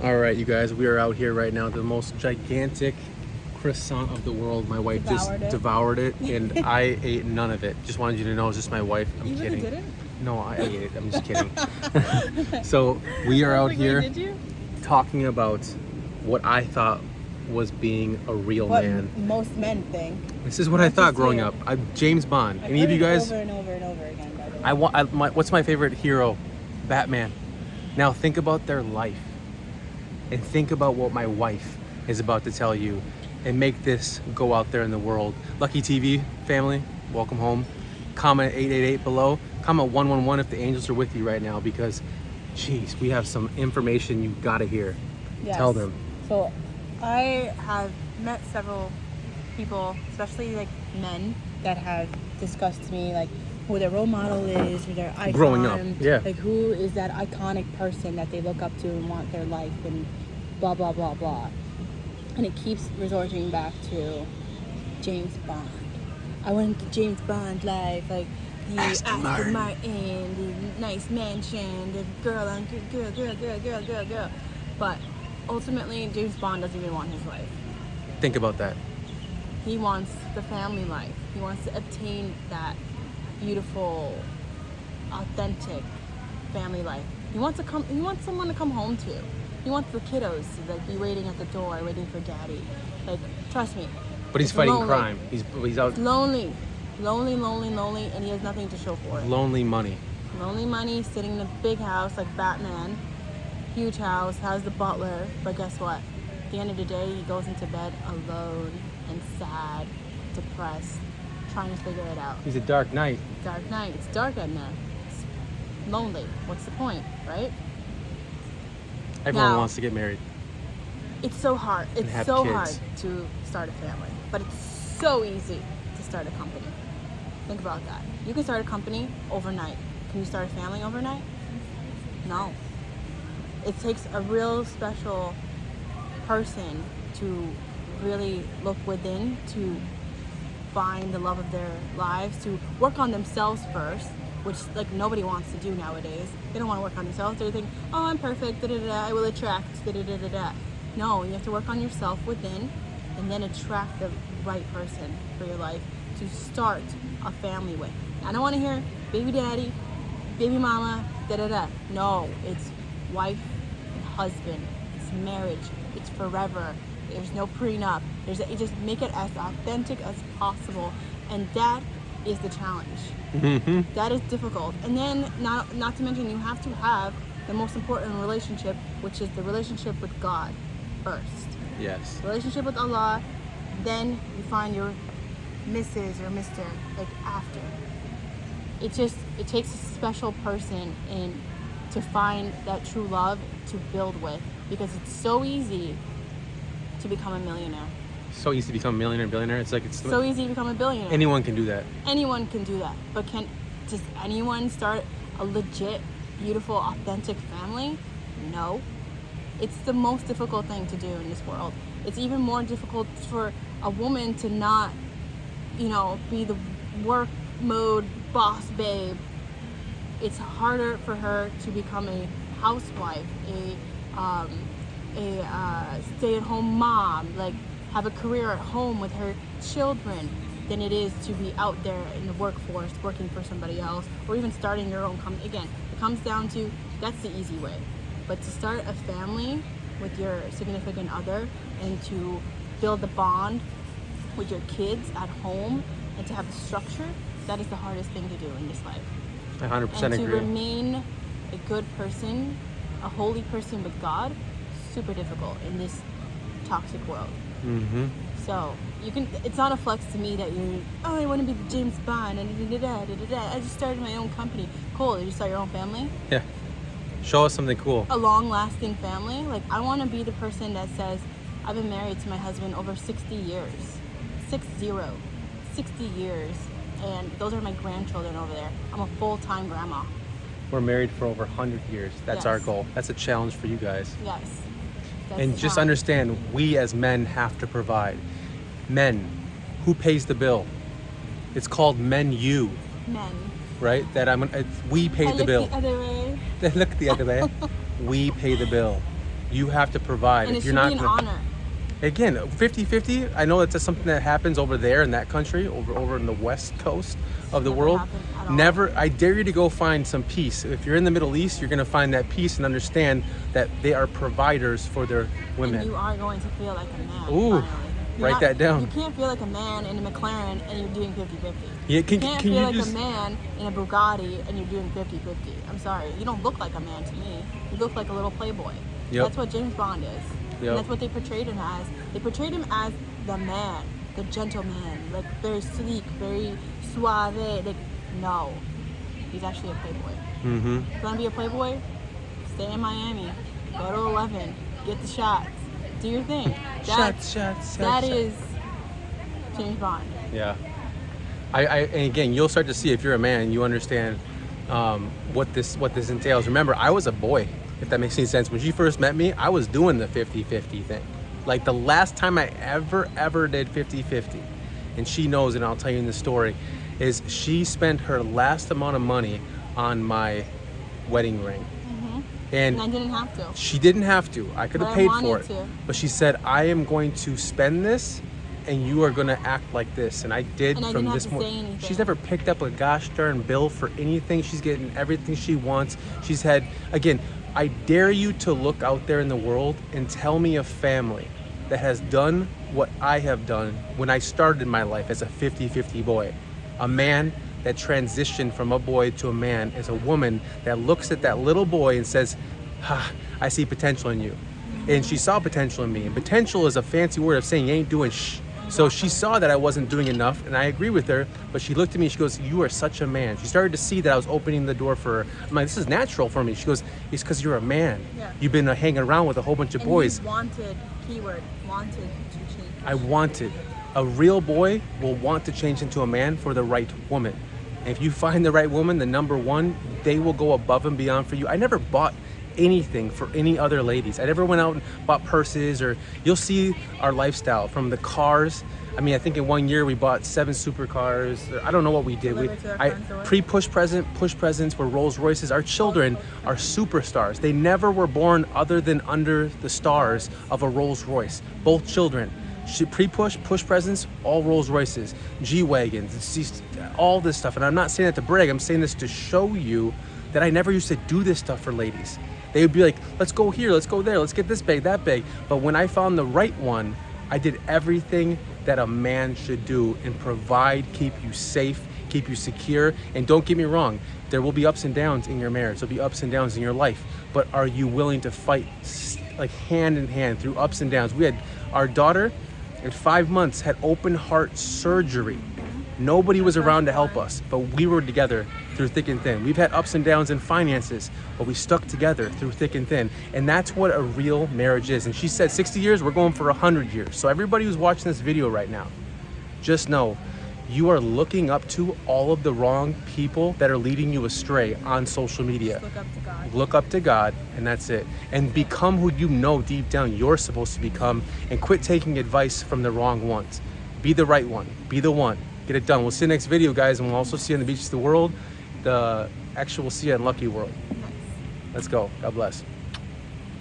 All right, you guys, we are out here right now. The most gigantic croissant of the world. My wife devoured it, and I ate none of it. Just wanted you to know, it's just my wife. I'm kidding. You really didn't? No, I ate it. I'm just kidding. So we are out here talking about what I thought was being a real man. Most men think. This is what I thought growing up. James Bond. Any of you guys? Over and over and over again. By the way. What's my favorite hero? Batman. Now think about their life. And think about what my wife is about to tell you, and make this go out there in the world. Lucky TV family, welcome home. Comment 888 below. Comment 111 if the angels are with you right now, because, geez, we have some information you gotta hear. Yes. Tell them. So, I have met several people, especially like men, that have discussed to me like who their role model is, who their icon. Growing up, yeah. Like who is that iconic person that they look up to and want their life and blah, blah, blah, blah. And it keeps resorting back to James Bond. I want the James Bond life, like the Aston Martin, the nice mansion, the girl. But ultimately, James Bond doesn't even want his life. Think about that. He wants the family life. He wants to obtain that beautiful, authentic family life. He wants someone to come home to. He wants the kiddos to like be waiting at the door, waiting for daddy. Like, trust me. But he's fighting crime. He's out. Lonely, and he has nothing to show for it. Lonely money, sitting in a big house like Batman, huge house, has the butler. But guess what? At the end of the day, he goes into bed alone and sad, depressed, trying to figure it out. He's a dark knight. It's dark in there. It's lonely. What's the point, right? Everyone wants to get married. It's so hard. It's so hard to start a family, but it's so easy to start a company. Think about that. You can start a company overnight. Can you start a family overnight? No. It takes a real special person to really look within, to find the love of their lives, to work on themselves first, which like nobody wants to do nowadays. They don't want to work on themselves. They think, oh, I'm perfect, I will attract, No, you have to work on yourself within and then attract the right person for your life to start a family with. I don't want to hear baby daddy, baby mama, No, it's wife and husband. It's marriage. It's forever. There's no prenup. You just make it as authentic as possible, and that is the challenge. Mm-hmm. That is difficult. And then, not to mention, you have to have the most important relationship, which is the relationship with God first. Yes. Relationship with Allah, then you find your Mrs. or Mr. like after. It takes a special person to find that true love to build with, because it's so easy to become a millionaire. So easy to become a millionaire, billionaire. It's so easy to become a billionaire. Anyone can do that. Anyone can do that. But does anyone start a legit, beautiful, authentic family? No. It's the most difficult thing to do in this world. It's even more difficult for a woman to not, be the work mode boss babe. It's harder for her to become a housewife, a stay-at-home mom, like have a career at home with her children, than it is to be out there in the workforce working for somebody else, or even starting your own company. Again, it comes down to, that's the easy way. But to start a family with your significant other and to build the bond with your kids at home and to have the structure, that is the hardest thing to do in this life. I 100% and to agree. remain a good person, a holy person with God, super difficult in this toxic world. Mm-hmm. So it's not a flex to me that I want to be James Bond and I just started my own company. Cool, did you start your own family? Yeah. Show us something cool. A long-lasting family. Like, I want to be the person that says, I've been married to my husband over 60 years. 60 years. And those are my grandchildren over there. I'm a full-time grandma. We're married for over 100 years. That's our goal. That's a challenge for you guys. Yes. And just understand, we as men have to provide. Men, who pays the bill? It's called menu. Men. Right? We pay the bill. Look the other way. Look the other way. We pay the bill. You have to provide. And If it you're should not be an gonna, honor. again, 50-50, I know that's something that happens over there in that country, over in the west coast of the Never world. happened at all. Never. I dare you to go find some peace. If you're in the Middle East, you're going to find that peace and understand that they are providers for their women. And you are going to feel like a man. Ooh, finally. write that down. You can't feel like a man in a McLaren and you're doing 50-50. Yeah, you can't can feel you like just- a man in a Bugatti and you're doing 50-50. I'm sorry. You don't look like a man to me. You look like a little playboy. Yep. That's what James Bond is. Yep. And that's what they portrayed him as. They portrayed him as the man, the gentleman, like very sleek, very suave. Like, no. He's actually a playboy. Mm-hmm. If you want to be a playboy, stay in Miami. Go to 11. Get the shots. Do your thing. Shots. That is James Bond. Yeah. And again, you'll start to see if you're a man, you understand what this entails. Remember, I was a boy, if that makes any sense. When she first met me, I was doing the 50-50 thing. Like the last time I ever did 50-50, and she knows, and I'll tell you in the story, is she spent her last amount of money on my wedding ring. And I didn't have to. She didn't have to. I could have But I paid wanted for it. to. But she said, I am going to spend this and you are going to act like this. And I did And I from didn't this have to point. say anything. She's never picked up a gosh darn bill for anything. She's getting everything she wants. She's had, again, I dare you to look out there in the world and tell me a family that has done what I have done when I started my life as a 50-50 boy. A man that transitioned from a boy to a man is a woman that looks at that little boy and says, I see potential in you. And she saw potential in me. And potential is a fancy word of saying you ain't doing shh. So she saw that I wasn't doing enough, and I agree with her, but she looked at me and she goes, you are such a man. She started to see that I was opening the door for her. I'm like, this is natural for me. She goes, it's because you're a man. Yeah. You've been hanging around with a whole bunch of And boys. he wanted, keyword, wanted to change. I wanted. A real boy will want to change into a man for the right woman. And if you find the right woman, the number one, they will go above and beyond for you. I never bought anything for any other ladies. I never went out and bought purses, or you'll see our lifestyle from the cars. I mean, I think in 1 year we bought 7 supercars. I don't know what we did. Delivered to our front door. Push presents were Rolls Royces. Our children are superstars. They never were born other than under the stars of a Rolls Royce. Both children. Push presents, all Rolls Royces, G-Wagons, all this stuff. And I'm not saying that to brag. I'm saying this to show you that I never used to do this stuff for ladies. They would be like, let's go here, let's go there, let's get this bag, that bag. But when I found the right one, I did everything that a man should do and provide, keep you safe, keep you secure. And don't get me wrong, there will be ups and downs in your marriage. There'll be ups and downs in your life. But are you willing to fight like hand in hand through ups and downs? We had our daughter in 5 months had open heart surgery. Nobody was around to help us, but we were together through thick and thin. We've had ups and downs in finances, but we stuck together through thick and thin. And that's what a real marriage is. And she said 60 years, we're going for 100 years. So everybody who's watching this video right now, just know you are looking up to all of the wrong people that are leading you astray on social media. Look up to God. Look up to God, and that's it. And become who you know deep down you're supposed to become, and quit taking advice from the wrong ones. Be the right one. Be the one. Get it done. We'll see you next video, guys, and we'll also see you on the beaches of the world. We'll see you in Lucky World. Nice. Let's go. God bless.